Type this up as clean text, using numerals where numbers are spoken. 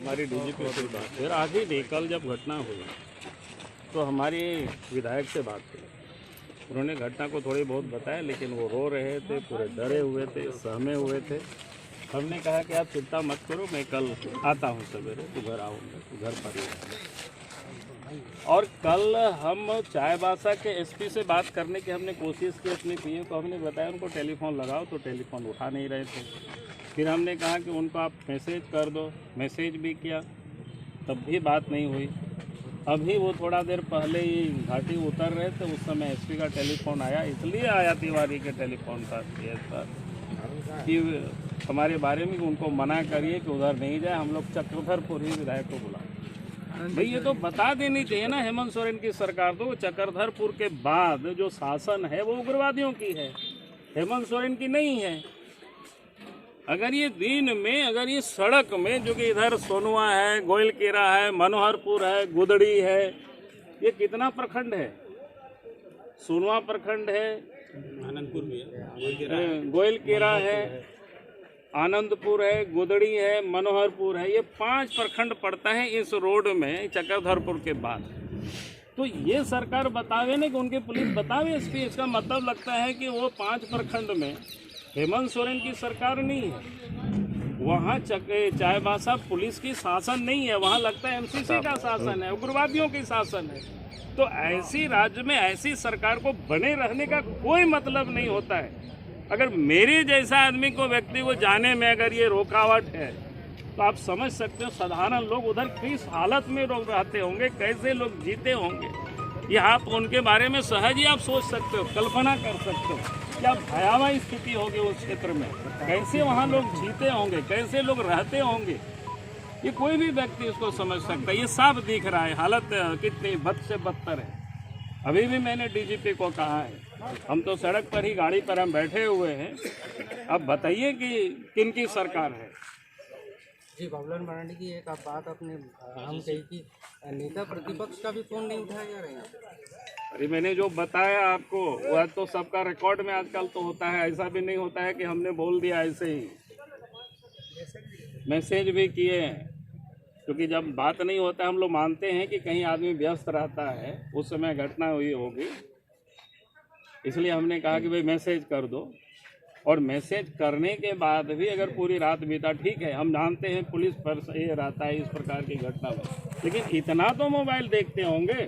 हमारी डीजीपी से बात फिर आज ही नहीं, कल जब घटना हुई तो हमारी विधायक से बात हुई। उन्होंने घटना को थोड़ी बहुत बताया, लेकिन वो रो रहे थे, पूरे डरे हुए थे, सहमे हुए थे। हमने कहा कि आप चिंता मत करो, मैं कल आता हूँ सवेरे, तो घर आऊँगा, तो घर पर ही आऊँगा। और कल हम चाईबासा के एसपी से बात करने की हमने कोशिश की, अपने पीए को हमने बताया उनको टेलीफोन लगाओ, तो टेलीफोन उठा नहीं रहे थे। फिर हमने कहा कि उनको आप मैसेज कर दो, मैसेज भी किया, तब भी बात नहीं हुई। अभी वो थोड़ा देर पहले ही घाटी उतर रहे थे, उस समय एसपी का टेलीफोन आया, इसलिए आया तिवारी के टेलीफोन था कि हमारे बारे में उनको मना करिए कि उधर नहीं जाए, हम लोग चक्रधरपुर ही विधायक को बुला। भाई ये तो बता देनी चाहिए ना हेमंत सोरेन की सरकार, तो चक्रधरपुर के बाद जो शासन है वो उग्रवादियों की है, हेमंत सोरेन की नहीं है। अगर ये दिन में, अगर ये सड़क में, जो कि इधर सोनुआ है, गोइलकेरा है, मनोहरपुर है, गुदड़ी है, ये कितना प्रखंड है? सोनुआ प्रखंड है, आनंदपुर भी है, गोइलकेरा है, आनंदपुर है, गुदड़ी है, मनोहरपुर है, ये 5 प्रखंड पड़ता है इस रोड में चक्रधरपुर के बाद। तो ये सरकार बतावे ना कि उनके पुलिस बतावे एसपी, इसका मतलब लगता है कि वो 5 प्रखंड में हेमंत सोरेन की सरकार नहीं है, वहाँ चाईबासा पुलिस की शासन नहीं है, वहाँ लगता है एमसीसी का शासन है, उग्रवादियों की शासन है। तो ऐसी राज्य में ऐसी सरकार को बने रहने का कोई मतलब नहीं होता है। अगर मेरे जैसा आदमी को, व्यक्ति को जाने में अगर ये रुकावट है, तो आप समझ सकते हो साधारण लोग उधर किस हालत में लोग रहते होंगे, कैसे लोग जीते होंगे। ये आप उनके बारे में सहज ही आप सोच सकते हो, कल्पना कर सकते हो क्या भयावह स्थिति होगी उस क्षेत्र में, कैसे वहाँ लोग जीते होंगे, कैसे लोग रहते होंगे। ये कोई भी व्यक्ति इसको समझ सकता है। ये साफ दिख रहा है हालत कितनी बद से बदतर है। अभी भी मैंने डीजीपी को कहा है, हम तो सड़क पर ही, गाड़ी पर हम बैठे हुए हैं, अब बताइए कि किन की सरकार है। जी, बाबूलाल मरांडी की एक आप बात आपने हम कही कि नेता प्रतिपक्ष का भी फोन नहीं उठाया जा रहा है। अरे मैंने जो बताया आपको वह तो सबका रिकॉर्ड में आजकल तो होता है, ऐसा भी नहीं होता है कि हमने बोल दिया ऐसे ही। मैसेज भी किए हैं, क्योंकि जब बात नहीं होता हम लोग मानते हैं कि कहीं आदमी व्यस्त रहता है, उस समय घटना हुई होगी, इसलिए हमने कहा कि भाई मैसेज कर दो। और मैसेज करने के बाद भी अगर पूरी रात बीता, ठीक है, हम जानते हैं पुलिस पर ये रहता है इस प्रकार की घटना में, लेकिन इतना तो मोबाइल देखते होंगे।